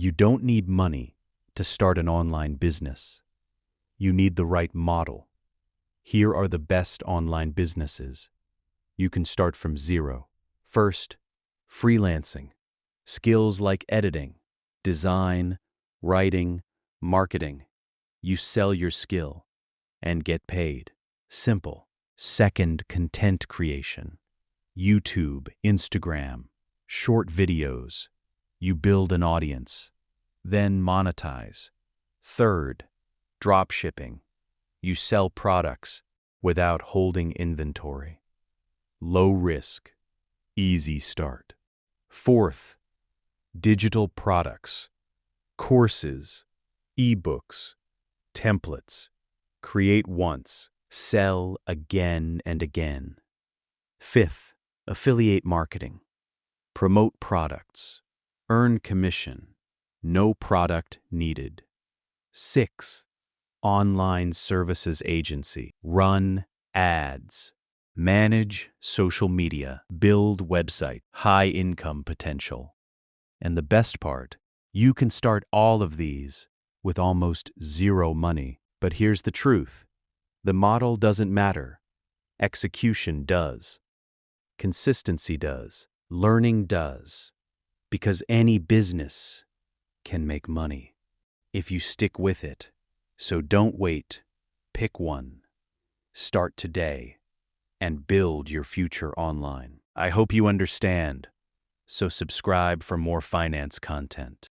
You don't need money to start an online business. You need the right model. Here are the best online businesses. You can start from zero. First, freelancing. Skills like editing, design, writing, marketing. You sell your skill and get paid. Simple. Second, content creation. YouTube, Instagram, short videos. You build an audience, then monetize. Third, drop shipping. You sell products without holding inventory. Low risk, easy start. Fourth, digital products, courses, ebooks, templates. Create once, sell again and again. Fifth, affiliate marketing. Promote products. Earn commission. No product needed. Sixth, online services agency. Run ads. Manage social media. Build website. High income potential. And the best part, you can start all of these with almost zero money. But here's the truth. The model doesn't matter. Execution does. Consistency does. Learning does. Because any business can make money if you stick with it. So don't wait. Pick one. Start today and build your future online. I hope you understand. So subscribe for more finance content.